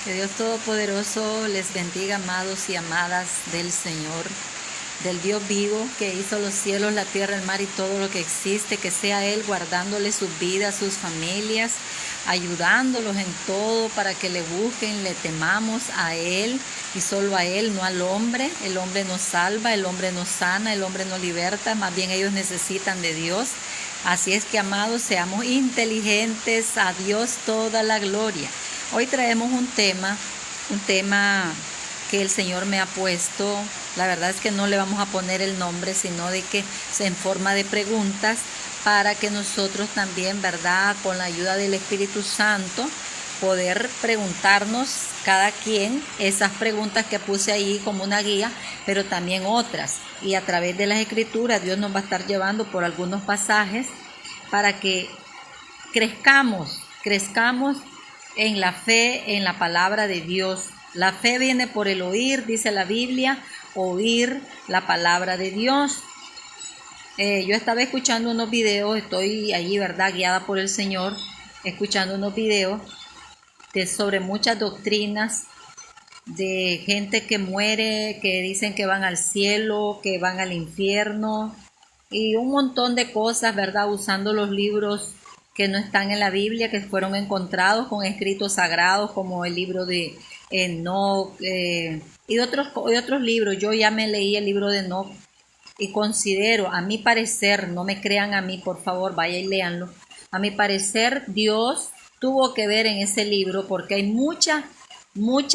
Que Dios Todopoderoso les bendiga, amados y amadas del Señor, del Dios vivo que hizo los cielos, la tierra, el mar y todo lo que existe. Que sea Él guardándoles sus vidas, sus familias, ayudándolos en todo para que le busquen, le temamos a Él y solo a Él, no al hombre. El hombre no salva, el hombre no sana, el hombre no liberta, más bien ellos necesitan de Dios. Así es que, amados, seamos inteligentes, a Dios toda la gloria. Hoy traemos un tema que el Señor me ha puesto. La verdad es que no le vamos a poner el nombre, sino de que se en forma de preguntas para que nosotros también, ¿verdad?, con la ayuda del Espíritu Santo, poder preguntarnos cada quien esas preguntas que puse ahí como una guía, pero también otras. Y a través de las Escrituras Dios nos va a estar llevando por algunos pasajes para que crezcamos en la fe, en la palabra de Dios. La fe viene por el oír, dice la Biblia, oír la palabra de Dios. Yo estaba escuchando unos videos, estoy allí, ¿verdad?, guiada por el Señor, escuchando unos videos sobre muchas doctrinas de gente que muere, que dicen que van al cielo, que van al infierno y un montón de cosas, ¿verdad?, usando los libros que no están en la Biblia, que fueron encontrados con escritos sagrados como el libro de Enoch y otros libros. Yo ya me leí el libro de Enoch y considero, a mi parecer, no me crean a mí, por favor, vaya y léanlo. A mi parecer, Dios tuvo que ver en ese libro porque hay mucha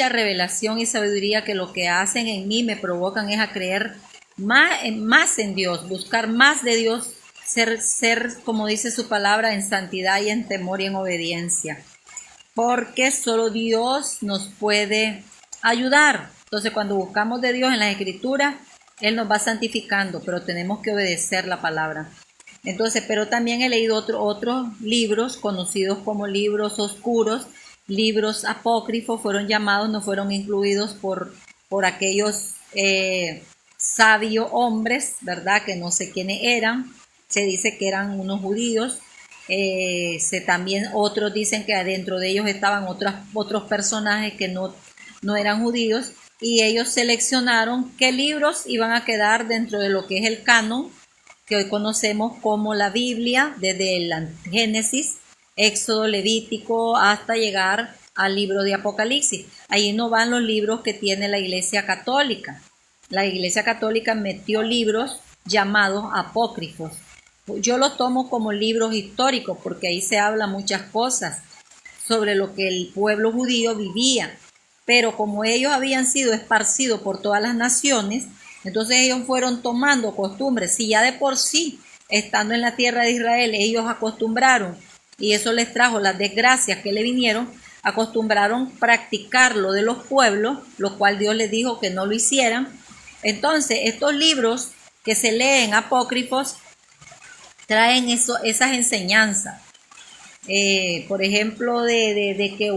revelación y sabiduría que lo que hacen en mí me provocan es a creer más en Dios, buscar más de Dios, ser, como dice su palabra, en santidad y en temor y en obediencia. Porque solo Dios nos puede ayudar. Entonces, cuando buscamos de Dios en las Escrituras, Él nos va santificando, pero tenemos que obedecer la palabra. Entonces, pero también he leído otros libros conocidos como libros oscuros, libros apócrifos, fueron llamados, no fueron incluidos por aquellos sabios hombres, ¿verdad?, que no sé quiénes eran. Se dice que eran unos judíos. También otros dicen que adentro de ellos estaban otros personajes que no eran judíos, y ellos seleccionaron qué libros iban a quedar dentro de lo que es el canon que hoy conocemos como la Biblia, desde el Génesis, Éxodo, Levítico, hasta llegar al libro de Apocalipsis. Ahí no van los libros que tiene la Iglesia Católica. La Iglesia Católica metió libros llamados apócrifos. Yo los tomo como libros históricos porque ahí se habla muchas cosas sobre lo que el pueblo judío vivía. Pero como ellos habían sido esparcidos por todas las naciones, entonces ellos fueron tomando costumbres. Si ya de por sí, estando en la tierra de Israel, ellos acostumbraron, y eso les trajo las desgracias que le vinieron, acostumbraron practicar lo de los pueblos, lo cual Dios les dijo que no lo hicieran. Entonces, estos libros que se leen apócrifos traen esas enseñanzas. Por ejemplo, de que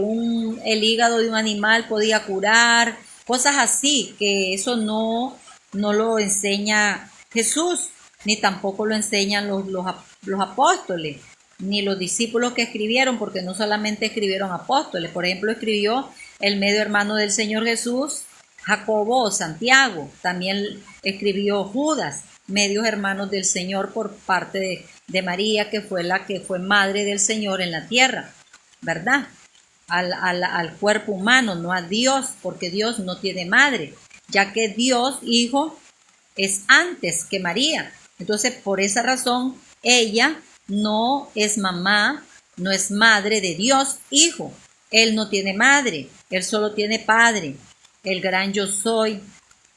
el hígado de un animal podía curar, cosas así, que eso no lo enseña Jesús, ni tampoco lo enseñan los apóstoles, ni los discípulos que escribieron, porque no solamente escribieron apóstoles. Por ejemplo, escribió el medio hermano del Señor Jesús, Jacobo o Santiago. También escribió Judas, medios hermanos del Señor por parte de María, que fue la que fue madre del Señor en la tierra, ¿verdad? Al cuerpo humano, no a Dios, porque Dios no tiene madre, ya que Dios, Hijo, es antes que María. Entonces, por esa razón, ella no es mamá, no es madre de Dios, Hijo. Él no tiene madre, Él solo tiene Padre, el gran yo soy.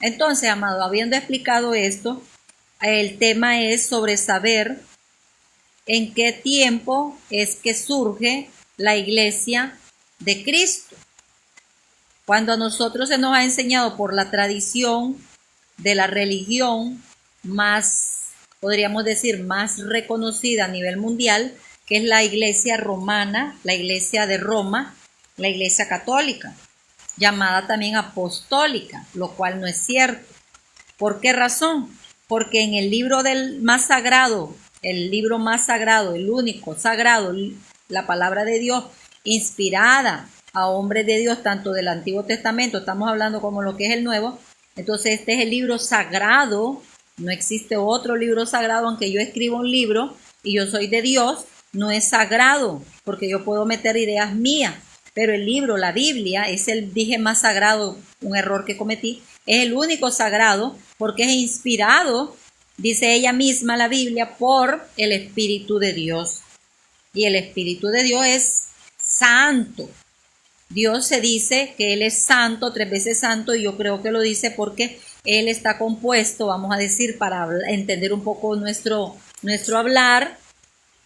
Entonces, amado, habiendo explicado esto, el tema es sobre saber en qué tiempo es que surge la iglesia de Cristo. Cuando a nosotros se nos ha enseñado por la tradición de la religión más, podríamos decir, más reconocida a nivel mundial, que es la iglesia romana, la iglesia de Roma, la iglesia católica, llamada también apostólica, lo cual no es cierto. ¿Por qué razón? Porque en el libro del más sagrado, el libro más sagrado, el único sagrado, la palabra de Dios, inspirada a hombres de Dios, tanto del Antiguo Testamento, estamos hablando como lo que es el Nuevo. Entonces este es el libro sagrado, no existe otro libro sagrado, aunque yo escribo un libro y yo soy de Dios, no es sagrado, porque yo puedo meter ideas mías, pero el libro, la Biblia, es el, dije más sagrado, un error que cometí, es el único sagrado porque es inspirado, dice ella misma la Biblia, por el Espíritu de Dios. Y el Espíritu de Dios es santo. Dios se dice que Él es santo, 3 veces santo, y yo creo que lo dice porque Él está compuesto, vamos a decir, para entender un poco nuestro hablar.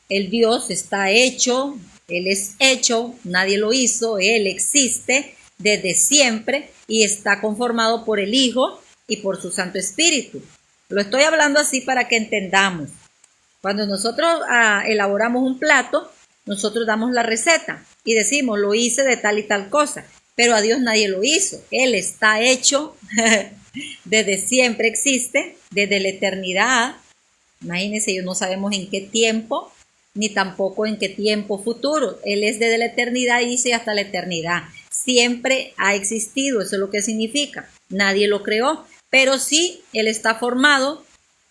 El Dios está hecho, Él es hecho, nadie lo hizo, Él existe desde siempre y está conformado por el Hijo y por su Santo Espíritu. Lo estoy hablando así para que entendamos. Cuando nosotros elaboramos un plato, nosotros damos la receta y decimos, lo hice de tal y tal cosa, pero a Dios nadie lo hizo. Él está hecho, desde siempre existe, desde la eternidad. Imagínense, no sabemos en qué tiempo, ni tampoco en qué tiempo futuro. Él es desde la eternidad y dice hasta la eternidad. Siempre ha existido, eso es lo que significa. Nadie lo creó, pero sí, Él está formado,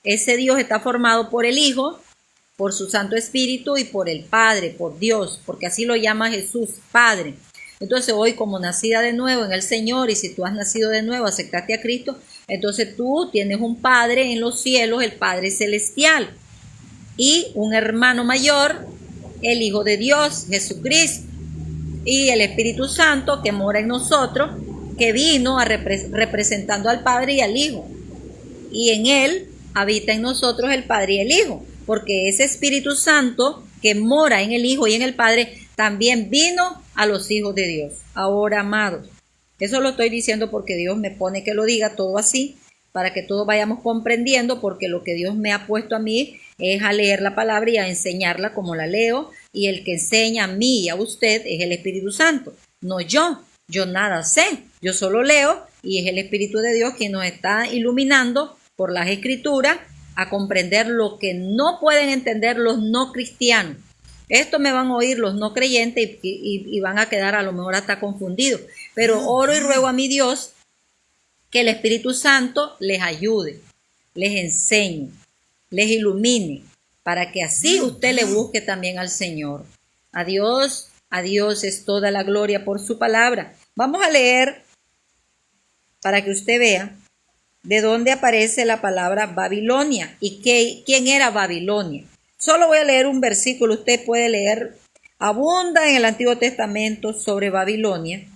ese Dios está formado por el Hijo, por su Santo Espíritu y por el Padre, por Dios, porque así lo llama Jesús, Padre. Entonces hoy, como nacida de nuevo en el Señor, y si tú has nacido de nuevo, aceptaste a Cristo, entonces tú tienes un Padre en los cielos, el Padre celestial, y un hermano mayor, el Hijo de Dios, Jesucristo, y el Espíritu Santo que mora en nosotros, que vino representando al Padre y al Hijo, y en Él habita en nosotros el Padre y el Hijo, porque ese Espíritu Santo que mora en el Hijo y en el Padre también vino a los hijos de Dios. Ahora, amados, eso lo estoy diciendo porque Dios me pone que lo diga todo así, para que todos vayamos comprendiendo, porque lo que Dios me ha puesto a mí es a leer la palabra y a enseñarla como la leo, y el que enseña a mí y a usted es el Espíritu Santo, no yo. Yo nada sé, yo solo leo y es el Espíritu de Dios quien nos está iluminando por las Escrituras a comprender lo que no pueden entender los no cristianos. Esto me van a oír los no creyentes y van a quedar a lo mejor hasta confundidos. Pero oro y ruego a mi Dios que el Espíritu Santo les ayude, les enseñe, les ilumine, para que así usted le busque también al Señor. A Dios es toda la gloria por su palabra. Vamos a leer para que usted vea de dónde aparece la palabra Babilonia y quién era Babilonia. Solo voy a leer un versículo, usted puede leer, abunda en el Antiguo Testamento sobre Babilonia,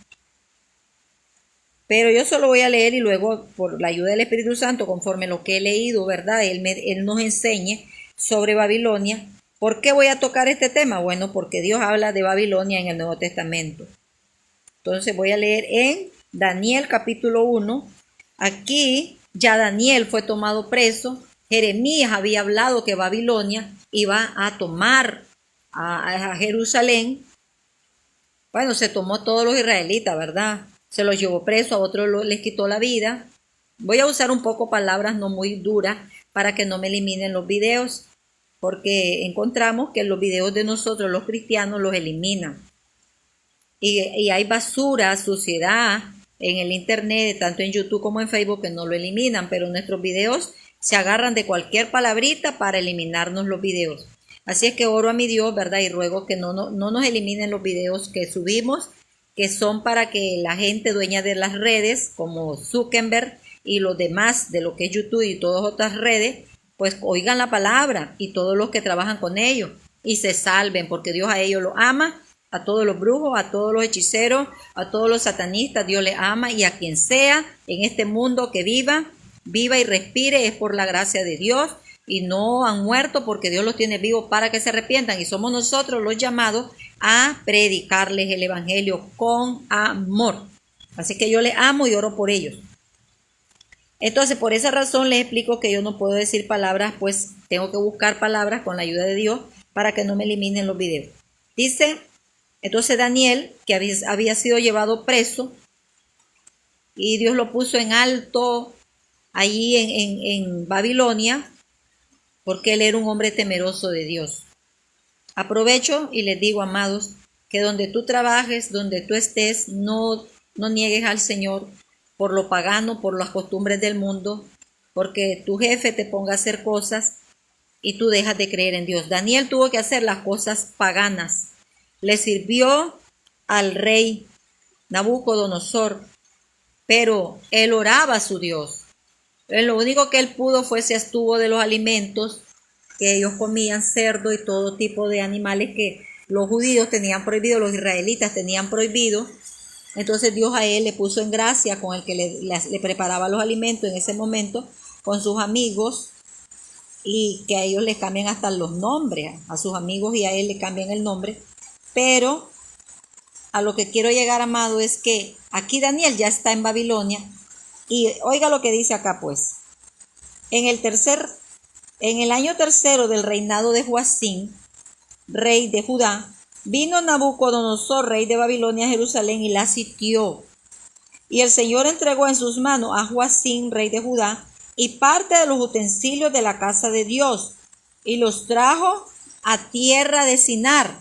pero yo solo voy a leer y luego, por la ayuda del Espíritu Santo, conforme lo que he leído, ¿verdad? Él nos enseñe sobre Babilonia. ¿Por qué voy a tocar este tema? Bueno, porque Dios habla de Babilonia en el Nuevo Testamento. Entonces voy a leer en Daniel capítulo 1. Aquí ya Daniel fue tomado preso. Jeremías había hablado que Babilonia iba a tomar a Jerusalén. Bueno, se tomó todos los israelitas, ¿verdad? Se los llevó preso, a otros les quitó la vida. Voy a usar un poco palabras no muy duras para que no me eliminen los videos, porque encontramos que los videos de nosotros, los cristianos, los eliminan. Y hay basura, suciedad en el internet, tanto en YouTube como en Facebook, que no lo eliminan, pero nuestros videos se agarran de cualquier palabrita para eliminarnos los videos. Así es que oro a mi Dios, ¿verdad? Y ruego que no nos eliminen los videos que subimos, que son para que la gente dueña de las redes, como Zuckerberg y los demás de lo que es YouTube y todas otras redes, pues oigan la palabra, y todos los que trabajan con ellos y se salven, porque Dios a ellos los ama. A todos los brujos, a todos los hechiceros, a todos los satanistas, Dios les ama, y a quien sea en este mundo que viva y respire, es por la gracia de Dios, y no han muerto porque Dios los tiene vivos para que se arrepientan, y somos nosotros los llamados a predicarles el evangelio con amor. Así que yo les amo y oro por ellos. Entonces, por esa razón les explico que yo no puedo decir palabras, pues tengo que buscar palabras con la ayuda de Dios para que no me eliminen los videos. Dice... Entonces Daniel, que había sido llevado preso, y Dios lo puso en alto allí en Babilonia, porque él era un hombre temeroso de Dios. Aprovecho y les digo, amados, que donde tú trabajes, donde tú estés, no niegues al Señor por lo pagano, por las costumbres del mundo, porque tu jefe te ponga a hacer cosas y tú dejas de creer en Dios. Daniel tuvo que hacer las cosas paganas. Le sirvió al rey Nabucodonosor, pero él oraba a su Dios. Lo único que él pudo fue se abstuvo de los alimentos que ellos comían, cerdo y todo tipo de animales que los judíos tenían prohibido, los israelitas tenían prohibido. Entonces Dios a él le puso en gracia con el que le preparaba los alimentos en ese momento, con sus amigos, y que a ellos les cambian hasta los nombres, a sus amigos y a él le cambian el nombre. Pero a lo que quiero llegar, amado, es que aquí Daniel ya está en Babilonia, y oiga lo que dice acá, pues. En el año tercero del reinado de Joacim, rey de Judá, vino Nabucodonosor, rey de Babilonia, a Jerusalén y la sitió. Y el Señor entregó en sus manos a Joacim, rey de Judá, y parte de los utensilios de la casa de Dios, y los trajo a tierra de Sinar,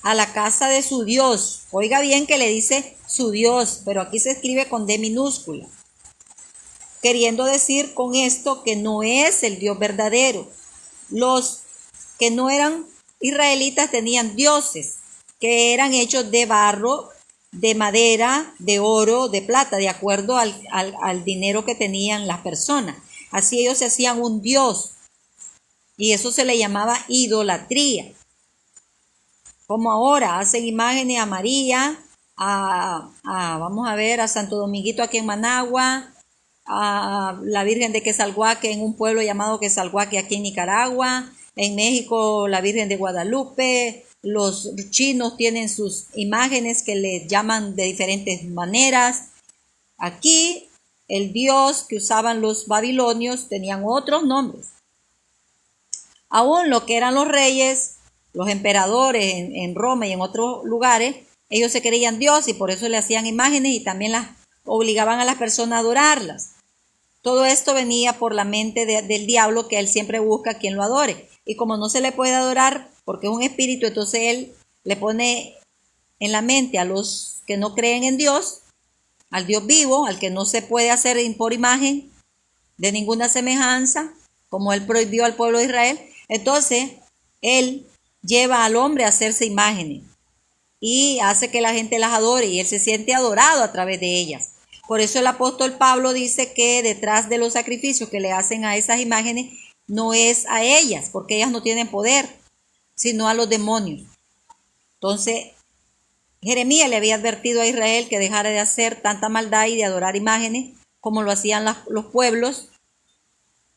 a la casa de su Dios. Oiga bien que le dice su Dios, pero aquí se escribe con D minúscula, queriendo decir con esto que no es el Dios verdadero. Los que no eran israelitas tenían dioses que eran hechos de barro, de madera, de oro, de plata, de acuerdo al dinero que tenían las personas. Así ellos se hacían un dios, y eso se le llamaba idolatría. Como ahora hacen imágenes a María, vamos a ver, a Santo Dominguito aquí en Managua, a la Virgen de Quesalhuaque en un pueblo llamado Quesalhuaque aquí en Nicaragua, en México la Virgen de Guadalupe. Los chinos tienen sus imágenes que les llaman de diferentes maneras. Aquí el dios que usaban los babilonios tenían otros nombres. Aún lo que eran los reyes, los emperadores en Roma y en otros lugares, ellos se creían dios y por eso le hacían imágenes y también las obligaban a las personas a adorarlas. Todo esto venía por la mente del diablo, que él siempre busca a quien lo adore. Y como no se le puede adorar porque es un espíritu, entonces él le pone en la mente a los que no creen en Dios, al Dios vivo, al que no se puede hacer por imagen de ninguna semejanza, como él prohibió al pueblo de Israel. Entonces él lleva al hombre a hacerse imágenes y hace que la gente las adore y él se siente adorado a través de ellas. Por eso el apóstol Pablo dice que detrás de los sacrificios que le hacen a esas imágenes no es a ellas, porque ellas no tienen poder, sino a los demonios. Entonces, Jeremías le había advertido a Israel que dejara de hacer tanta maldad y de adorar imágenes como lo hacían los pueblos,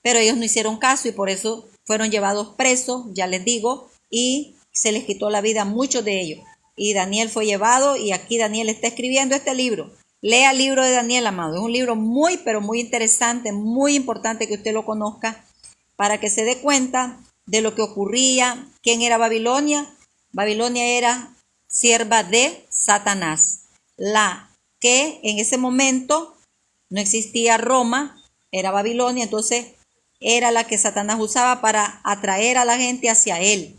pero ellos no hicieron caso y por eso fueron llevados presos, ya les digo, y se les quitó la vida a muchos de ellos. Y Daniel fue llevado, y aquí Daniel está escribiendo este libro. Lea el libro de Daniel, amado. Es un libro muy, pero muy interesante, muy importante que usted lo conozca para que se dé cuenta de lo que ocurría. ¿Quién era Babilonia? Babilonia era sierva de Satanás. La que en ese momento no existía Roma, era Babilonia, entonces era la que Satanás usaba para atraer a la gente hacia él,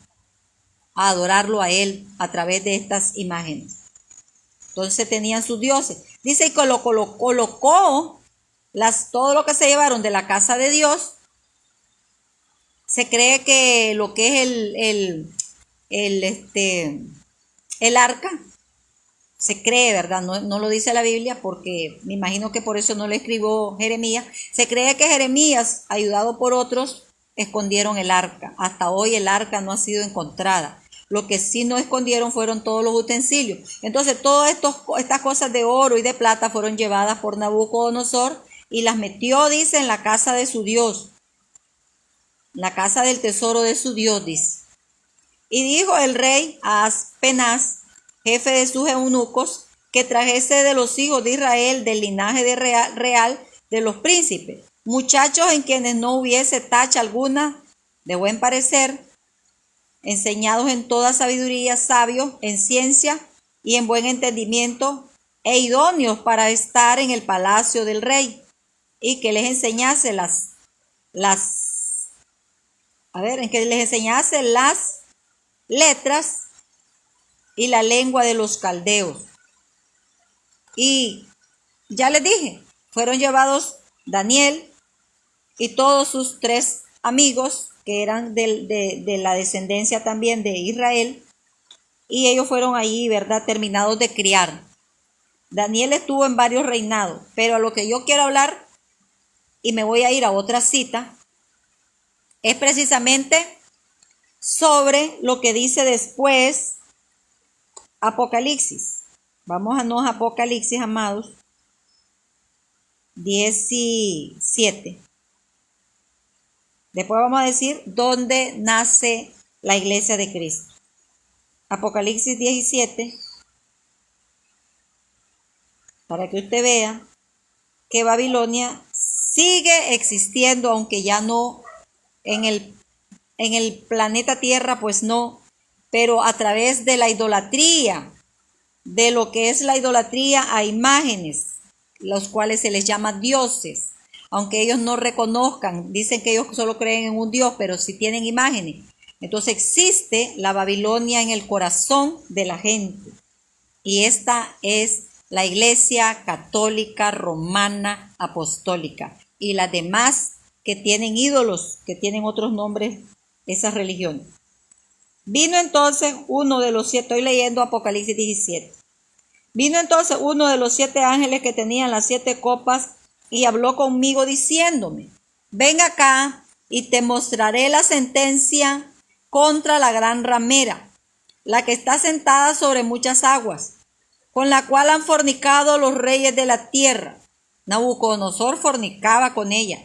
a adorarlo a él a través de estas imágenes. Entonces tenían sus dioses. Dice, y colocó todo lo que se llevaron de la casa de Dios. Se cree que lo que es el arca, se cree, ¿verdad? No lo dice la Biblia, porque me imagino que por eso no lo escribió Jeremías. Se cree que Jeremías, ayudado por otros, escondieron el arca. Hasta hoy el arca no ha sido encontrada. Lo que sí no escondieron fueron todos los utensilios. Entonces todas estas cosas de oro y de plata fueron llevadas por Nabucodonosor y las metió, dice, en la casa de su Dios. La casa del tesoro de su Dios, dice. Y dijo el rey a Aspenaz, jefe de sus eunucos, que trajese de los hijos de Israel, del linaje real de los príncipes, muchachos en quienes no hubiese tacha alguna, de buen parecer, enseñados en toda sabiduría, sabios en ciencia y en buen entendimiento, e idóneos para estar en el palacio del rey, y que les enseñase en que les enseñase las letras y la lengua de los caldeos. Y ya les dije, fueron llevados Daniel y todos sus 3 amigos que eran de la descendencia también de Israel, y ellos fueron allí, ¿verdad?, terminados de criar. Daniel estuvo en varios reinados, pero a lo que yo quiero hablar, y me voy a ir a otra cita, es precisamente sobre lo que dice después Apocalipsis. Vamos a Apocalipsis, amados, 17. Después vamos a decir dónde nace la iglesia de Cristo. Apocalipsis 17, para que usted vea que Babilonia sigue existiendo, aunque ya no en el planeta Tierra, pues no, pero a través de la idolatría, de lo que es la idolatría a imágenes, los cuales se les llama dioses, aunque ellos no reconozcan, dicen que ellos solo creen en un Dios, pero sí tienen imágenes. Entonces existe la Babilonia en el corazón de la gente, y esta es la Iglesia Católica Romana Apostólica, y las demás que tienen ídolos, que tienen otros nombres, esas religiones. Vino entonces uno de los 7, estoy leyendo Apocalipsis 17. Vino entonces uno de los 7 ángeles que tenían las 7 copas y habló conmigo diciéndome: ven acá y te mostraré la sentencia contra la gran ramera, la que está sentada sobre muchas aguas, con la cual han fornicado los reyes de la tierra. Nabucodonosor fornicaba con ella,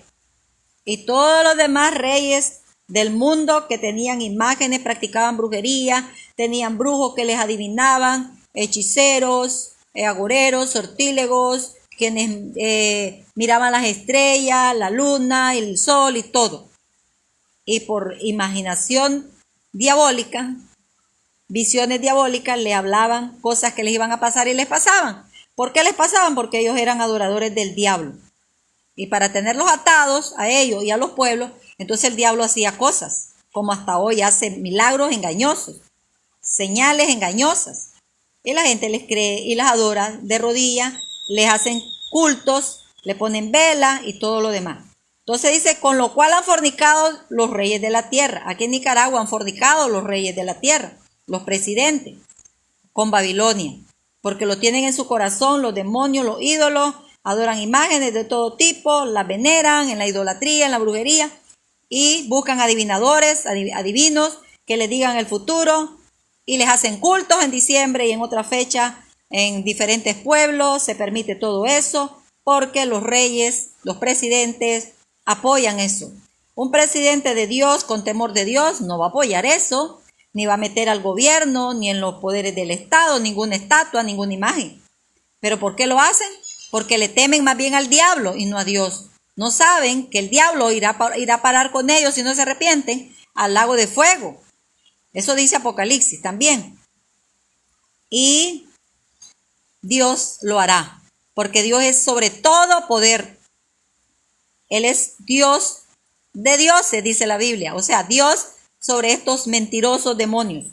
y todos los demás reyes del mundo que tenían imágenes, practicaban brujería, tenían brujos que les adivinaban, hechiceros, agoreros, sortílegos, quienes miraban las estrellas, la luna, el sol y todo. Y por imaginación diabólica, visiones diabólicas, le hablaban cosas que les iban a pasar y les pasaban. ¿Por qué les pasaban? Porque ellos eran adoradores del diablo. Y para tenerlos atados a ellos y a los pueblos, entonces el diablo hacía cosas, como hasta hoy hace milagros engañosos, señales engañosas. Y la gente les cree y las adora de rodillas, les hacen cultos, le ponen vela y todo lo demás. Entonces dice, con lo cual han fornicado los reyes de la tierra. Aquí en Nicaragua han fornicado los reyes de la tierra, los presidentes, con Babilonia, porque lo tienen en su corazón, los demonios, los ídolos, adoran imágenes de todo tipo, las veneran en la idolatría, en la brujería, y buscan adivinadores, adivinos, que les digan el futuro, y les hacen cultos en diciembre y en otra fecha en diferentes pueblos. Se permite todo eso porque los reyes, los presidentes apoyan eso. Un presidente de Dios, con temor de Dios, no va a apoyar eso, ni va a meter al gobierno, ni en los poderes del Estado, ninguna estatua, ninguna imagen. ¿Pero por qué lo hacen? Porque le temen más bien al diablo y no a Dios. No saben que el diablo irá a parar con ellos si no se arrepienten al lago de fuego. Eso dice Apocalipsis también. Y Dios lo hará, porque Dios es sobre todo poder. Él es Dios de dioses, dice la Biblia. O sea, Dios sobre estos mentirosos demonios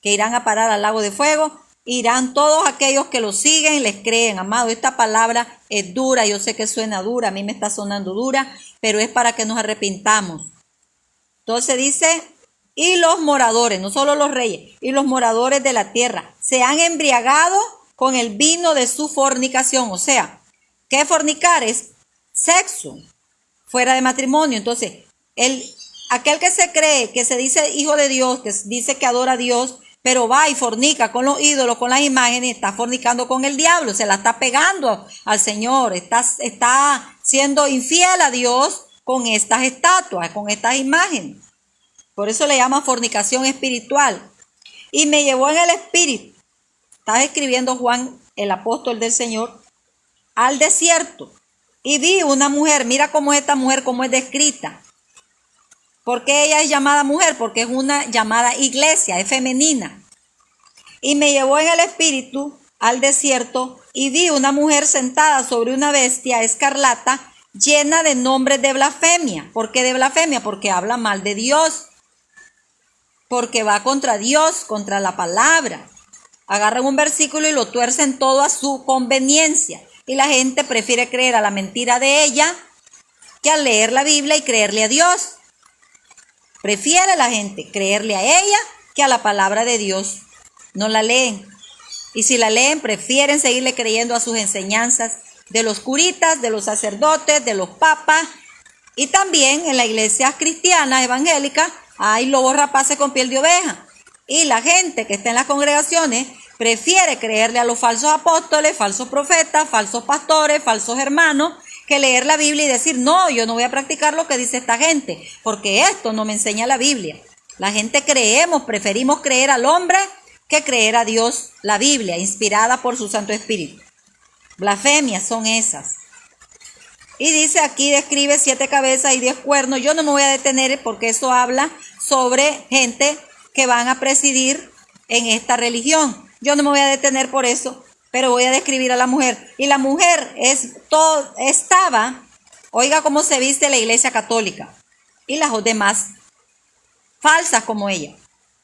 que irán a parar al lago de fuego. Irán todos aquellos que lo siguen y les creen. Amado, esta palabra es dura. Yo sé que suena dura, a mí me está sonando dura, pero es para que nos arrepintamos. Entonces dice, y los moradores, no solo los reyes, y los moradores de la tierra se han embriagado con el vino de su fornicación. O sea, ¿qué fornicar? Es sexo fuera de matrimonio. Entonces, aquel que se cree, que se dice hijo de Dios, que dice que adora a Dios, pero va y fornica con los ídolos, con las imágenes, está fornicando con el diablo, se la está pegando al Señor, está siendo infiel a Dios con estas estatuas, con estas imágenes. Por eso le llama fornicación espiritual. Y me llevó en el espíritu, estaba escribiendo Juan, el apóstol del Señor, al desierto. Y vi una mujer, mira cómo es esta mujer, cómo es descrita. ¿Por qué ella es llamada mujer? Porque es una llamada iglesia, es femenina. Y me llevó en el espíritu al desierto y vi una mujer sentada sobre una bestia escarlata llena de nombres de blasfemia. ¿Por qué de blasfemia? Porque habla mal de Dios. Porque va contra Dios, contra la palabra. Agarran un versículo y lo tuercen todo a su conveniencia. Y la gente prefiere creer a la mentira de ella que al leer la Biblia y creerle a Dios. Prefiere la gente creerle a ella que a la palabra de Dios. No la leen. Y si la leen, prefieren seguirle creyendo a sus enseñanzas de los curitas, de los sacerdotes, de los papas. Y también en la iglesia cristiana evangélica hay lobos rapaces con piel de oveja. Y la gente que está en las congregaciones prefiere creerle a los falsos apóstoles, falsos profetas, falsos pastores, falsos hermanos, que leer la Biblia y decir, no, yo no voy a practicar lo que dice esta gente, porque esto no me enseña la Biblia. La gente preferimos creer al hombre que creer a Dios, la Biblia, inspirada por su Santo Espíritu. Blasfemias son esas. Y dice aquí, describe 7 cabezas y 10 cuernos. Yo no me voy a detener porque eso habla sobre gente que van a presidir en esta religión. Yo no me voy a detener por eso, pero voy a describir a la mujer. Y la mujer estaba, oiga cómo se viste la iglesia católica y las demás falsas como ella.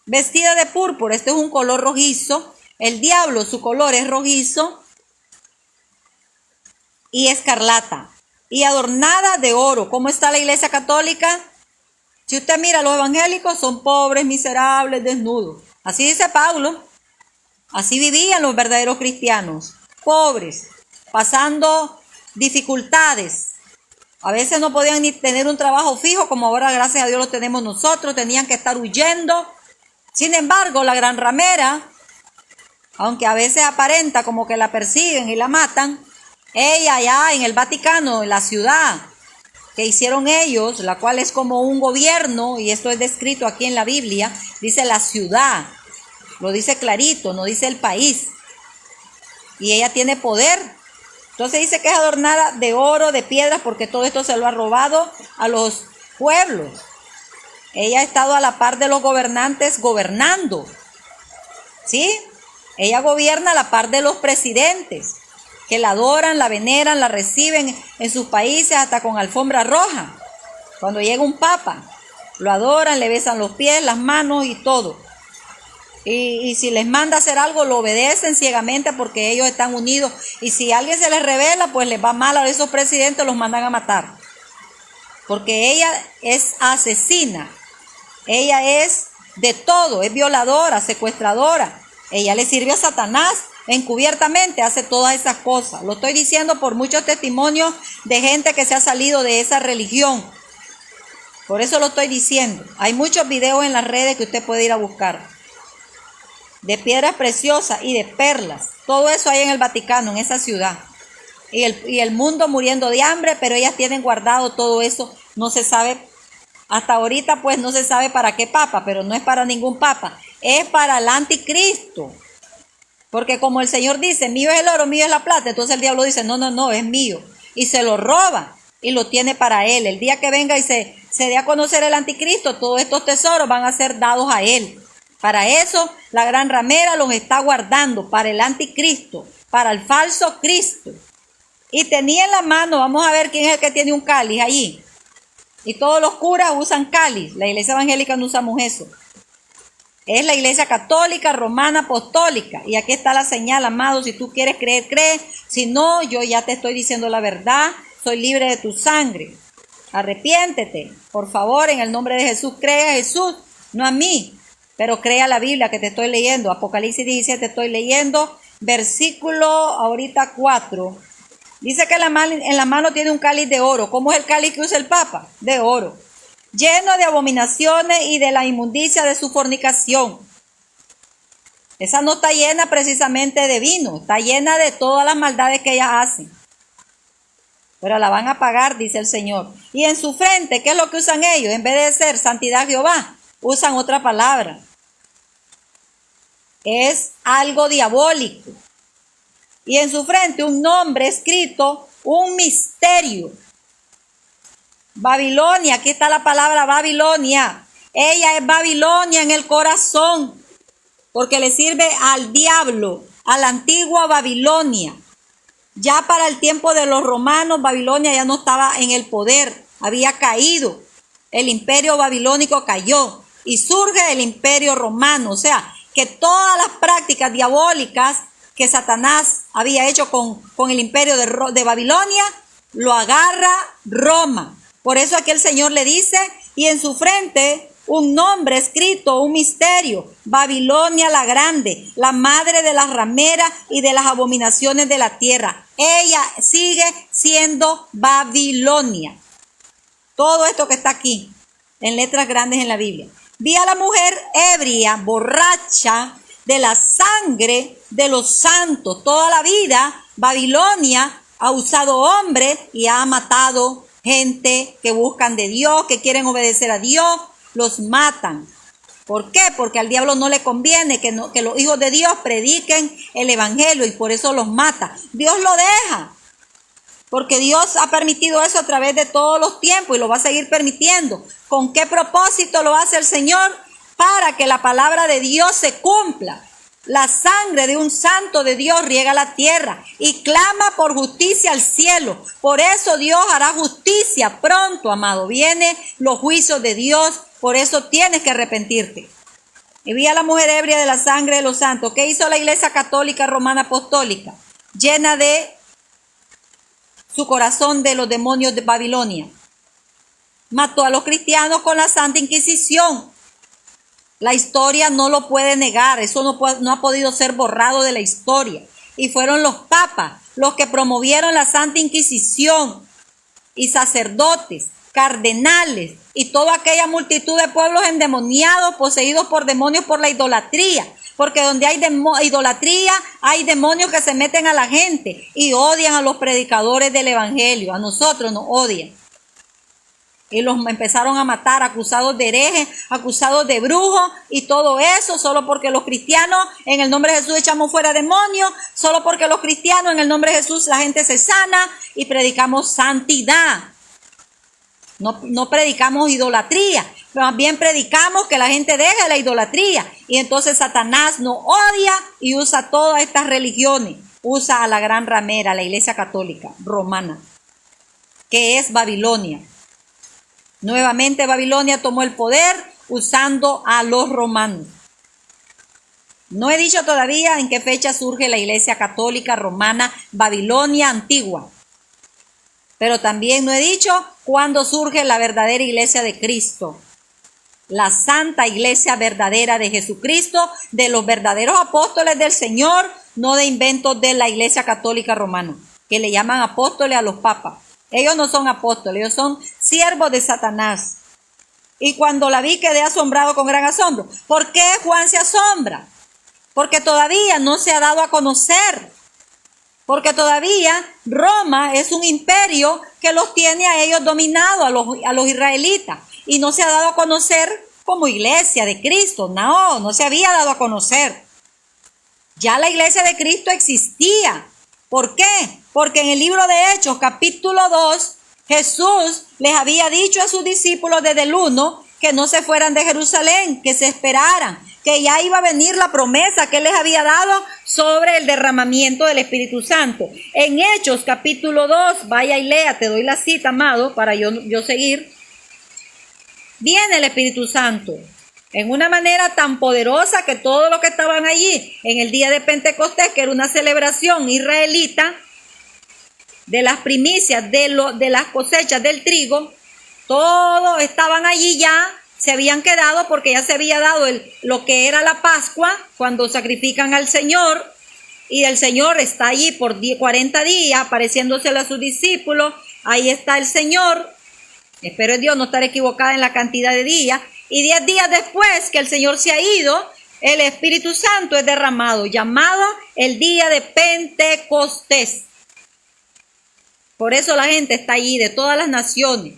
Vestida de púrpura, este es un color rojizo. El diablo, su color es rojizo y escarlata. Y adornada de oro. ¿Cómo está la iglesia católica? Si usted mira, los evangélicos son pobres, miserables, desnudos. Así dice Pablo. Así vivían los verdaderos cristianos. Pobres, pasando dificultades. A veces no podían ni tener un trabajo fijo, como ahora gracias a Dios lo tenemos nosotros. Tenían que estar huyendo. Sin embargo, la gran ramera, aunque a veces aparenta como que la persiguen y la matan, ella allá en el Vaticano, en la ciudad que hicieron ellos, la cual es como un gobierno, y esto es descrito aquí en la Biblia, dice la ciudad, lo dice clarito, no dice el país, y ella tiene poder. Entonces dice que es adornada de oro, de piedras, porque todo esto se lo ha robado a los pueblos. Ella ha estado a la par de los gobernantes gobernando, ¿sí? Ella gobierna a la par de los presidentes, que la adoran, la veneran, la reciben en sus países hasta con alfombra roja. Cuando llega un papa, lo adoran, le besan los pies, las manos y todo. Y si les manda a hacer algo, lo obedecen ciegamente porque ellos están unidos. Y si alguien se les revela, pues les va mal a esos presidentes, los mandan a matar. Porque ella es asesina. Ella es de todo, es violadora, secuestradora. Ella le sirve a Satanás. Encubiertamente hace todas esas cosas. Lo estoy diciendo por muchos testimonios de gente que se ha salido de esa religión. Por eso lo estoy diciendo. Hay muchos videos en las redes que usted puede ir a buscar. De piedras preciosas y de perlas. Todo eso hay en el Vaticano, en esa ciudad. Y el mundo muriendo de hambre, pero ellas tienen guardado todo eso. No se sabe, hasta ahorita pues no se sabe para qué papa, pero no es para ningún papa. Es para el anticristo. Porque como el Señor dice, mío es el oro, mío es la plata, entonces el diablo dice, no, es mío. Y se lo roba y lo tiene para él. El día que venga y se dé a conocer el anticristo, todos estos tesoros van a ser dados a él. Para eso la gran ramera los está guardando, para el anticristo, para el falso Cristo. Y tenía en la mano, vamos a ver quién es el que tiene un cáliz allí. Y todos los curas usan cáliz, la iglesia evangélica no usamos eso. Es la iglesia católica, romana, apostólica. Y aquí está la señal, amado. Si tú quieres creer, cree. Si no, yo ya te estoy diciendo la verdad. Soy libre de tu sangre. Arrepiéntete. Por favor, en el nombre de Jesús, cree a Jesús, no a mí. Pero crea la Biblia que te estoy leyendo. Apocalipsis 17 estoy leyendo. Versículo ahorita 4. Dice que en la mano tiene un cáliz de oro. ¿Cómo es el cáliz que usa el Papa? De oro. Lleno de abominaciones y de la inmundicia de su fornicación. Esa no está llena precisamente de vino, está llena de todas las maldades que ellas hacen. Pero la van a pagar, dice el Señor. Y en su frente, ¿qué es lo que usan ellos? En vez de ser santidad Jehová, usan otra palabra. Es algo diabólico. Y en su frente un nombre escrito, un misterio. Babilonia, aquí está la palabra Babilonia. Ella es Babilonia en el corazón, porque le sirve al diablo, a la antigua Babilonia. Ya para el tiempo de los romanos, Babilonia ya no estaba en el poder, había caído. El imperio babilónico cayó y surge el imperio romano. O sea, que todas las prácticas diabólicas que Satanás había hecho con el imperio de Babilonia, lo agarra Roma. Por eso aquí el Señor le dice, y en su frente un nombre escrito, un misterio: Babilonia la grande, la madre de las rameras y de las abominaciones de la tierra. Ella sigue siendo Babilonia. Todo esto que está aquí, en letras grandes en la Biblia. Vi a la mujer ebria, borracha de la sangre de los santos. Toda la vida Babilonia ha usado hombres y ha matado gente que buscan de Dios, que quieren obedecer a Dios. Los matan. ¿Por qué? Porque al diablo no le conviene que los hijos de Dios prediquen el evangelio, y por eso los mata. Dios lo deja, porque Dios ha permitido eso a través de todos los tiempos y lo va a seguir permitiendo. ¿Con qué propósito lo hace el Señor? Para que la palabra de Dios se cumpla. La sangre de un santo de Dios riega la tierra y clama por justicia al cielo. Por eso Dios hará justicia pronto, amado. Vienen los juicios de Dios. Por eso tienes que arrepentirte. Y vi a la mujer ebria de la sangre de los santos. ¿Qué hizo la Iglesia Católica Romana Apostólica? Llena de su corazón de los demonios de Babilonia. Mató a los cristianos con la Santa Inquisición. La historia no lo puede negar. Eso no ha podido ser borrado de la historia. Y fueron los papas los que promovieron la Santa Inquisición, y sacerdotes, cardenales y toda aquella multitud de pueblos endemoniados, poseídos por demonios por la idolatría. Porque donde hay idolatría, hay demonios que se meten a la gente y odian a los predicadores del evangelio. A nosotros nos odian. Y los empezaron a matar, acusados de herejes, acusados de brujos y todo eso, solo porque los cristianos en el nombre de Jesús echamos fuera demonios, solo porque los cristianos en el nombre de Jesús la gente se sana y predicamos santidad. No predicamos idolatría, más bien predicamos que la gente deje la idolatría. Y entonces Satanás nos odia y usa todas estas religiones. Usa a la gran ramera, la Iglesia Católica Romana, que es Babilonia. Nuevamente Babilonia tomó el poder usando a los romanos. No he dicho todavía en qué fecha surge la Iglesia Católica Romana Babilonia Antigua. Pero también no he dicho cuándo surge la verdadera Iglesia de Cristo. La Santa Iglesia verdadera de Jesucristo, de los verdaderos apóstoles del Señor, no de inventos de la Iglesia Católica Romana, que le llaman apóstoles a los papas. Ellos no son apóstoles, ellos son siervos de Satanás. Y cuando la vi quedé asombrado con gran asombro. ¿Por qué Juan se asombra? Porque todavía no se ha dado a conocer. Porque todavía Roma es un imperio que los tiene a ellos dominados, a los israelitas. Y no se ha dado a conocer como iglesia de Cristo. No se había dado a conocer. Ya la iglesia de Cristo existía. ¿Por qué? Porque en el libro de Hechos, capítulo 2, Jesús les había dicho a sus discípulos desde el 1 que no se fueran de Jerusalén, que se esperaran, que ya iba a venir la promesa que Él les había dado sobre el derramamiento del Espíritu Santo. En Hechos, capítulo 2, vaya y lea, te doy la cita, amado, para yo seguir. Viene el Espíritu Santo en una manera tan poderosa que todos los que estaban allí en el día de Pentecostés, que era una celebración israelita de las primicias de las cosechas del trigo, todos estaban allí ya, se habían quedado porque ya se había dado lo que era la Pascua, cuando sacrifican al Señor, y el Señor está allí por 40 días apareciéndosele a sus discípulos. Ahí está el Señor, espero en Dios no estar equivocada en la cantidad de días, y 10 días después que el Señor se ha ido, el Espíritu Santo es derramado, llamado el día de Pentecostés. Por eso la gente está allí de todas las naciones.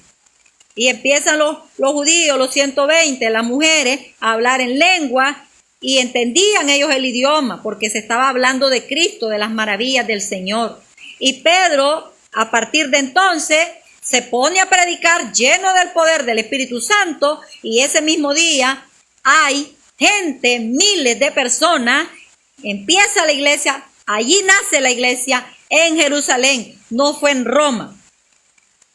Y empiezan los judíos, los 120, las mujeres, a hablar en lengua, y entendían ellos el idioma, porque se estaba hablando de Cristo, de las maravillas del Señor. Y Pedro, a partir de entonces, se pone a predicar lleno del poder del Espíritu Santo, y ese mismo día hay gente, miles de personas, empieza la iglesia, allí nace la iglesia en Jerusalén, no fue en Roma.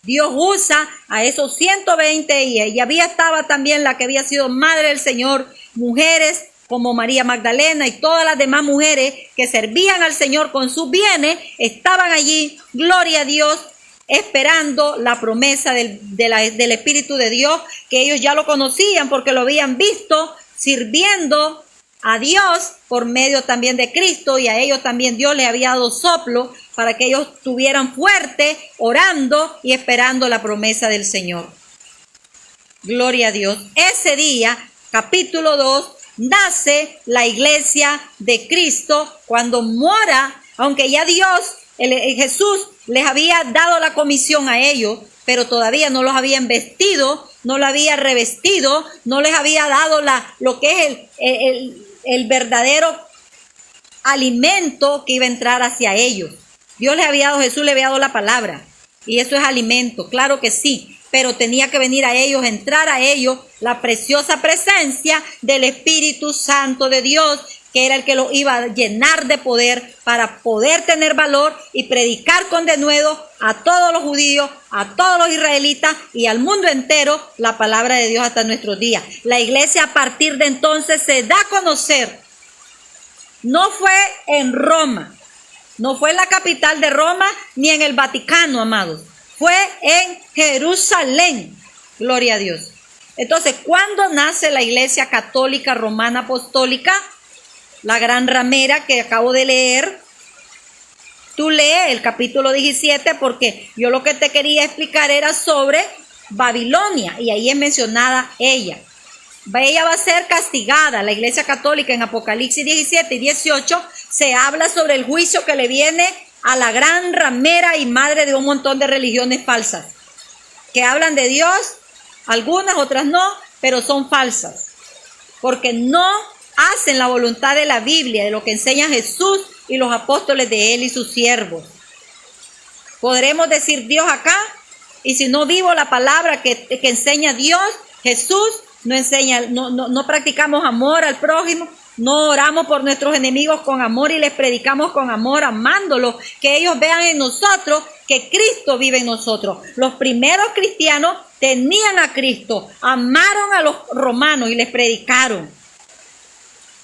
Dios usa a esos 120 y había estaba también la que había sido madre del Señor, mujeres como María Magdalena y todas las demás mujeres que servían al Señor con sus bienes, estaban allí, gloria a Dios, esperando la promesa del Espíritu de Dios, que ellos ya lo conocían porque lo habían visto sirviendo a Dios por medio también de Cristo, y a ellos también Dios les había dado soplo para que ellos estuvieran fuertes, orando y esperando la promesa del Señor. Gloria a Dios. Ese día, capítulo 2, nace la iglesia de Cristo cuando mora, aunque ya Dios, Jesús, les había dado la comisión a ellos, pero todavía no los habían vestido, no los había revestido, no les había dado lo que es el verdadero alimento que iba a entrar hacia ellos. Dios les había dado, Jesús les había dado la palabra, y eso es alimento, claro que sí, pero tenía que venir a ellos, entrar a ellos la preciosa presencia del Espíritu Santo de Dios, que era el que los iba a llenar de poder para poder tener valor y predicar con denuedo a todos los judíos, a todos los israelitas y al mundo entero la palabra de Dios hasta nuestros días. La iglesia a partir de entonces se da a conocer. No fue en Roma, no fue en la capital de Roma ni en el Vaticano, amados. Fue en Jerusalén. Gloria a Dios. Entonces, ¿cuándo nace la iglesia católica romana apostólica? La gran ramera que acabo de leer. Tú lee el capítulo 17 porque yo lo que te quería explicar era sobre Babilonia y ahí es mencionada ella. Ella va a ser castigada. La iglesia católica en Apocalipsis 17 y 18 se habla sobre el juicio que le viene a la gran ramera y madre de un montón de religiones falsas que hablan de Dios, algunas, otras no, pero son falsas porque no hacen la voluntad de la Biblia, de lo que enseña Jesús y los apóstoles de él y sus siervos. Podremos decir Dios acá, y si no vivo la palabra que enseña Dios, Jesús, no practicamos amor al prójimo, no oramos por nuestros enemigos con amor y les predicamos con amor, amándolos, que ellos vean en nosotros que Cristo vive en nosotros. Los primeros cristianos tenían a Cristo, amaron a los romanos y les predicaron.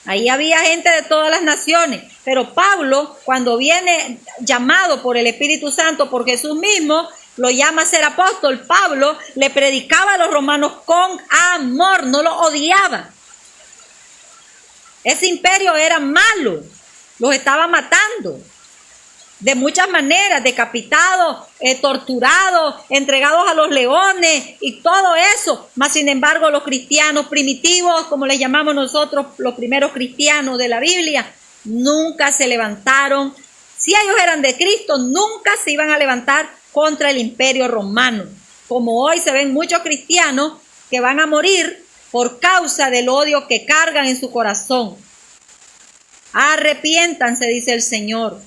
Ahí había gente de todas las naciones, pero Pablo, cuando viene llamado por el Espíritu Santo, por Jesús mismo, lo llama a ser apóstol. Pablo le predicaba a los romanos con amor, no los odiaba. Ese imperio era malo, los estaba matando de muchas maneras, decapitados, torturados, entregados a los leones y todo eso. Mas sin embargo, los cristianos primitivos, como les llamamos nosotros, los primeros cristianos de la Biblia, nunca se levantaron. Si ellos eran de Cristo, nunca se iban a levantar contra el imperio romano. Como hoy se ven muchos cristianos que van a morir por causa del odio que cargan en su corazón. Arrepiéntanse, dice el Señor.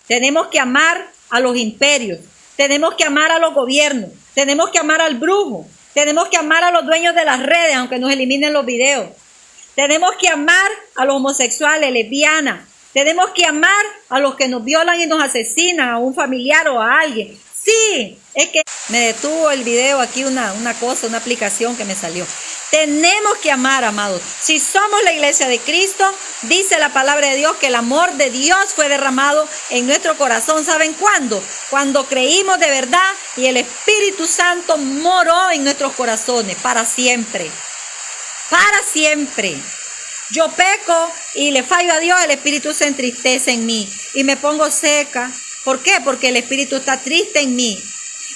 Tenemos que amar a los imperios, tenemos que amar a los gobiernos, tenemos que amar al brujo, tenemos que amar a los dueños de las redes, aunque nos eliminen los videos. Tenemos que amar a los homosexuales, lesbianas. Tenemos que amar a los que nos violan y nos asesinan, a un familiar o a alguien. Sí, es que me detuvo el video aquí una aplicación que me salió. Tenemos que amar, amados. Si somos la iglesia de Cristo, dice la palabra de Dios que el amor de Dios fue derramado en nuestro corazón. ¿Saben cuándo? Cuando creímos de verdad y el Espíritu Santo moró en nuestros corazones para siempre. Para siempre. Yo peco y le fallo a Dios, el Espíritu se entristece en mí y me pongo seca. ¿Por qué? Porque el Espíritu está triste en mí.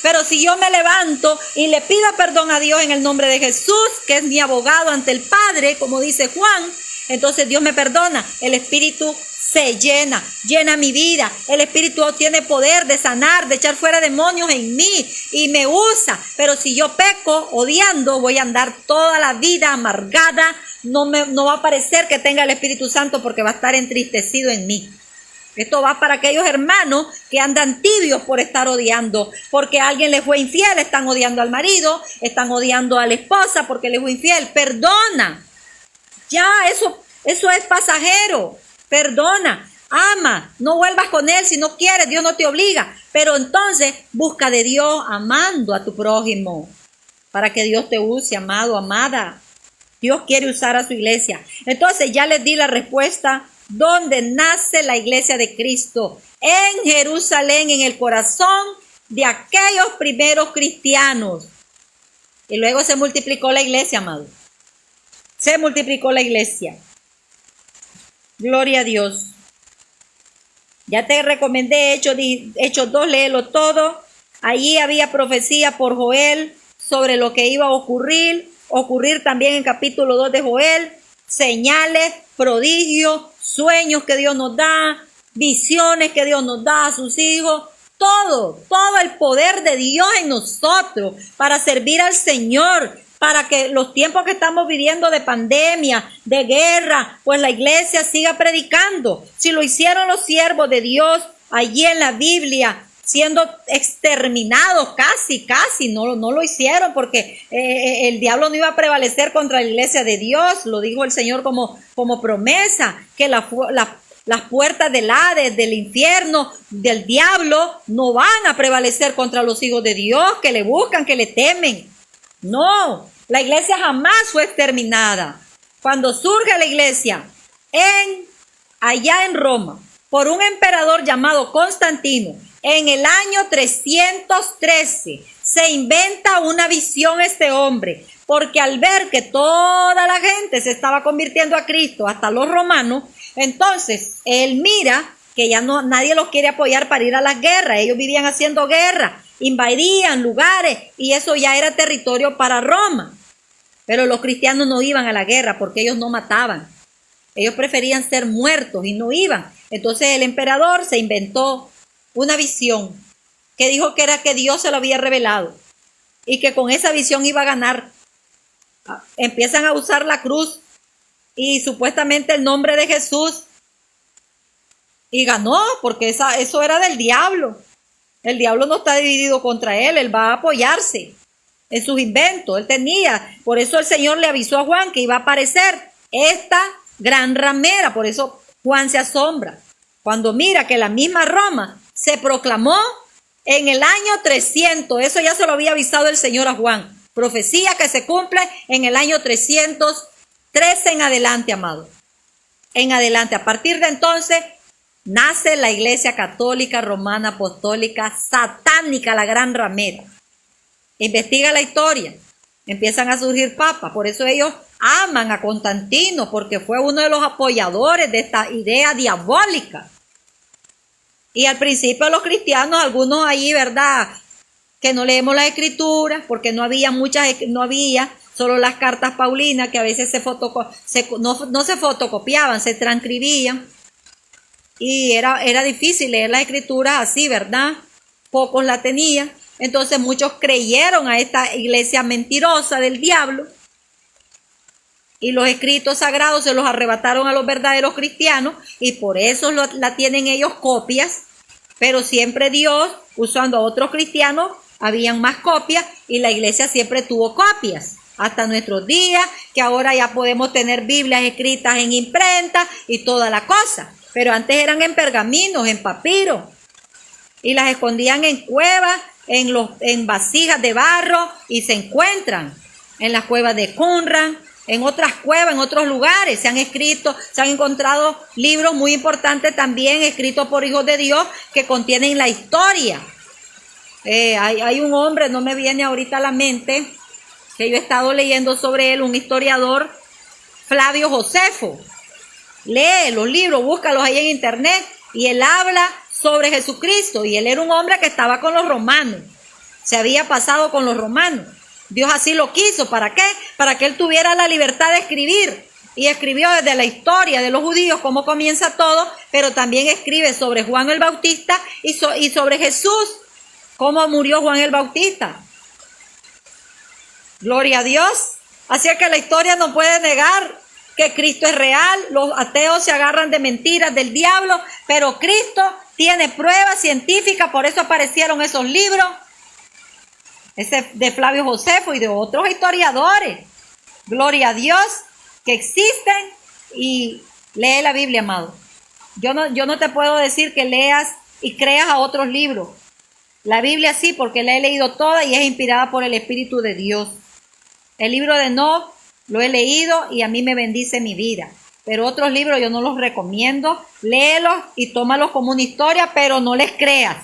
Pero si yo me levanto y le pido perdón a Dios en el nombre de Jesús, que es mi abogado ante el Padre, como dice Juan, entonces Dios me perdona. El Espíritu se llena mi vida. El Espíritu tiene poder de sanar, de echar fuera demonios en mí y me usa. Pero si yo peco odiando, voy a andar toda la vida amargada. No va a parecer que tenga el Espíritu Santo porque va a estar entristecido en mí. Esto va para aquellos hermanos que andan tibios por estar odiando, porque alguien les fue infiel, están odiando al marido, están odiando a la esposa porque les fue infiel. Perdona. Ya, eso es pasajero. Perdona. Ama. No vuelvas con él si no quieres, Dios no te obliga. Pero entonces busca de Dios amando a tu prójimo para que Dios te use, amado, amada. Dios quiere usar a su iglesia. Entonces ya les di la respuesta. ¿Dónde nace la iglesia de Cristo? En Jerusalén, en el corazón de aquellos primeros cristianos. Y luego se multiplicó la iglesia, amado. Se multiplicó la iglesia. Gloria a Dios. Ya te recomendé Hechos 2, léelo todo. Allí había profecía por Joel sobre lo que iba a ocurrir también en capítulo 2 de Joel. Señales, prodigios, sueños que Dios nos da, visiones que Dios nos da a sus hijos. Todo el poder de Dios en nosotros para servir al Señor, para que los tiempos que estamos viviendo de pandemia, de guerra, pues la iglesia siga predicando. Si lo hicieron los siervos de Dios allí en la Biblia, siendo exterminados casi, no lo hicieron porque el diablo no iba a prevalecer contra la iglesia de Dios. Lo dijo el Señor como promesa, que las puertas del Hades, del infierno, del diablo, no van a prevalecer contra los hijos de Dios, que le buscan, que le temen. No, la iglesia jamás fue exterminada. Cuando surge la iglesia allá en Roma, por un emperador llamado Constantino, en el año 313, se inventa una visión este hombre, porque al ver que toda la gente se estaba convirtiendo a Cristo, hasta los romanos, entonces él mira que ya nadie los quiere apoyar para ir a las guerras. Ellos vivían haciendo guerra, invadían lugares y eso ya era territorio para Roma. Pero los cristianos no iban a la guerra porque ellos no mataban. Ellos preferían ser muertos y no iban. Entonces el emperador se inventó una visión que dijo que era que Dios se lo había revelado y que con esa visión iba a ganar. Empiezan a usar la cruz y supuestamente el nombre de Jesús y ganó porque eso era del diablo. El diablo no está dividido contra él va a apoyarse en sus inventos. Él tenía, por eso el Señor le avisó a Juan que iba a aparecer esta gran ramera. Por eso Juan se asombra cuando mira que la misma Roma se proclamó en el año 300. Eso ya se lo había avisado el Señor a Juan. Profecía que se cumple en el año 313 en adelante, amado. En adelante. A partir de entonces nace la iglesia católica, romana, apostólica, satánica, la gran ramera. Investiga la historia. Empiezan a surgir papas. Por eso ellos aman a Constantino, porque fue uno de los apoyadores de esta idea diabólica. Y al principio los cristianos, algunos ahí, ¿verdad?, que no leemos las escrituras, porque no había solo las cartas paulinas, que a veces no se fotocopiaban, se transcribían. Y era difícil leer las escrituras así, ¿verdad? Pocos la tenían. Entonces muchos creyeron a esta iglesia mentirosa del diablo. Y los escritos sagrados se los arrebataron a los verdaderos cristianos y por eso la tienen ellos copias. Pero siempre Dios, usando a otros cristianos, habían más copias y la iglesia siempre tuvo copias. Hasta nuestros días, que ahora ya podemos tener Biblias escritas en imprenta y toda la cosa. Pero antes eran en pergaminos, en papiro. Y las escondían en cuevas, en vasijas de barro y se encuentran en las cuevas de Qumran, en otras cuevas, en otros lugares. Se han encontrado libros muy importantes también escritos por hijos de Dios que contienen la historia. Hay un hombre, no me viene ahorita a la mente, que yo he estado leyendo sobre él, un historiador, Flavio Josefo. Lee los libros, búscalos ahí en internet y él habla sobre Jesucristo y él era un hombre que estaba con los romanos, se había pasado con los romanos. Dios así lo quiso. ¿Para qué? Para que él tuviera la libertad de escribir. Y escribió desde la historia de los judíos, cómo comienza todo, pero también escribe sobre Juan el Bautista y sobre Jesús, cómo murió Juan el Bautista. Gloria a Dios. Así es que la historia no puede negar que Cristo es real. Los ateos se agarran de mentiras del diablo, pero Cristo tiene pruebas científicas, por eso aparecieron esos libros. Ese de Flavio Josefo y de otros historiadores. Gloria a Dios, que existen. Y lee la Biblia, amado. Yo no te puedo decir que leas y creas a otros libros. La Biblia sí, porque la he leído toda y es inspirada por el Espíritu de Dios. El libro de Enoc Lo he leído y a mí me bendice mi vida. Pero otros libros yo no los recomiendo. Léelos y tómalos como una historia, pero no les creas.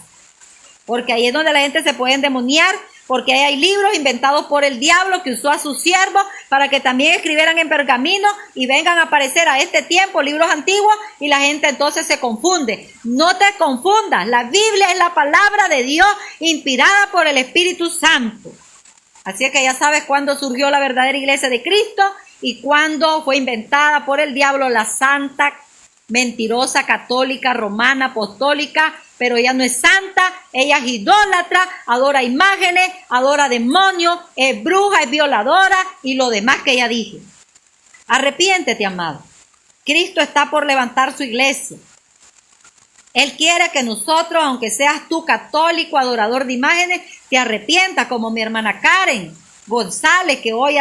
Porque ahí es donde la gente se puede endemoniar, porque hay libros inventados por el diablo que usó a sus siervos para que también escribieran en pergamino y vengan a aparecer a este tiempo libros antiguos y la gente entonces se confunde. No te confundas, la Biblia es la palabra de Dios inspirada por el Espíritu Santo. Así es que ya sabes cuándo surgió la verdadera iglesia de Cristo y cuándo fue inventada por el diablo la santa, mentirosa, católica, romana, apostólica, pero ella no es santa, ella es idólatra, adora imágenes, adora demonios, es bruja, es violadora y lo demás que ella dijo. Arrepiéntete, amado. Cristo está por levantar su iglesia. Él quiere que nosotros, aunque seas tú católico, adorador de imágenes, te arrepientas, como mi hermana Karen González, que hoy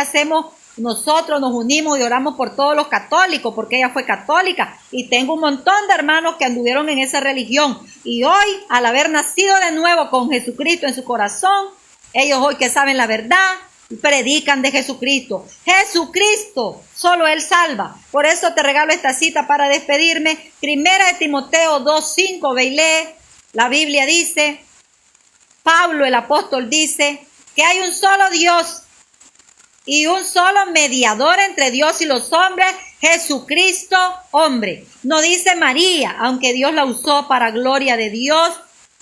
nosotros nos unimos y oramos por todos los católicos, porque ella fue católica. Y tengo un montón de hermanos que anduvieron en esa religión. Y hoy, al haber nacido de nuevo con Jesucristo en su corazón, ellos hoy que saben la verdad, predican de Jesucristo. Jesucristo, solo Él salva. Por eso te regalo esta cita para despedirme. 1 Timoteo 2:5, ve y lee. La Biblia dice, Pablo el apóstol dice, que hay un solo Dios y un solo mediador entre Dios y los hombres, Jesucristo, hombre. No dice María, aunque Dios la usó para gloria de Dios,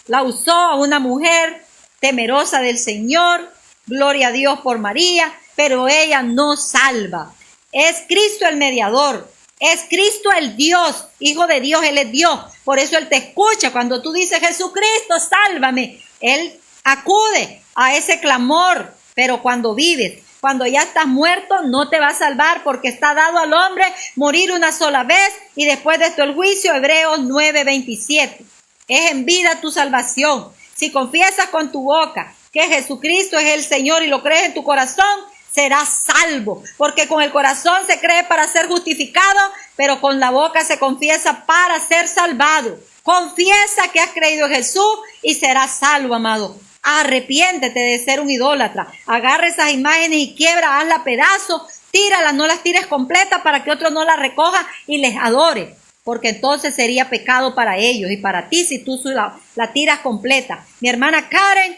la usó a una mujer temerosa del Señor, gloria a Dios por María, pero ella no salva. Es Cristo el mediador, es Cristo el Dios, Hijo de Dios, Él es Dios. Por eso Él te escucha cuando tú dices, Jesucristo, sálvame. Él acude a ese clamor, pero cuando vives, cuando ya estás muerto, no te va a salvar, porque está dado al hombre morir una sola vez y después de esto el juicio. Hebreos 9:27. Es en vida tu salvación. Si confiesas con tu boca que Jesucristo es el Señor y lo crees en tu corazón, serás salvo, porque con el corazón se cree para ser justificado, pero con la boca se confiesa para ser salvado. Confiesa que has creído en Jesús y serás salvo, amado. Arrepiéntete de ser un idólatra. Agarra esas imágenes y quiebra, hazla pedazos, tíralas, no las tires completas para que otro no las recoja y les adore, porque entonces sería pecado para ellos y para ti si tú la tiras completa. Mi hermana Karen,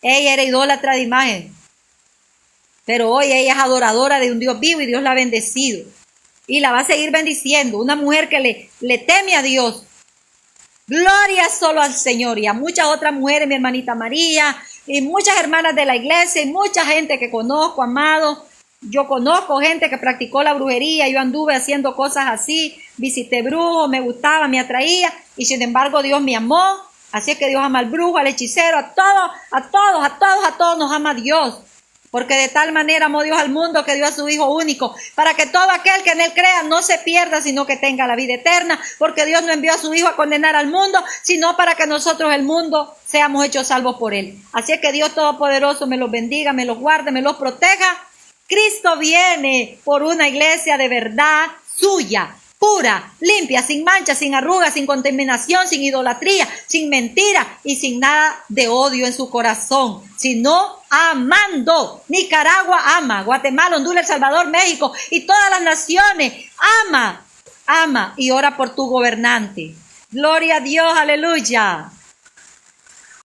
ella era idólatra de imagen, pero hoy ella es adoradora de un Dios vivo y Dios la ha bendecido y la va a seguir bendiciendo. Una mujer que le teme a Dios. Gloria solo al Señor y a muchas otras mujeres, mi hermanita María y muchas hermanas de la iglesia y mucha gente que conozco, amado. Yo conozco gente que practicó la brujería, yo anduve haciendo cosas así, visité brujos, me gustaba, me atraía y sin embargo Dios me amó. Así es que Dios ama al brujo, al hechicero, a todos nos ama Dios. Porque de tal manera amó Dios al mundo que dio a su Hijo único, para que todo aquel que en Él crea no se pierda, sino que tenga la vida eterna. Porque Dios no envió a su Hijo a condenar al mundo, sino para que nosotros, el mundo, seamos hechos salvos por Él. Así es que Dios Todopoderoso me los bendiga, me los guarde, me los proteja. Cristo viene por una iglesia de verdad suya, pura, limpia, sin mancha, sin arrugas, sin contaminación, sin idolatría, sin mentira y sin nada de odio en su corazón, sino amando. Nicaragua ama, Guatemala, Honduras, El Salvador, México y todas las naciones. Ama y ora por tu gobernante. Gloria a Dios, aleluya.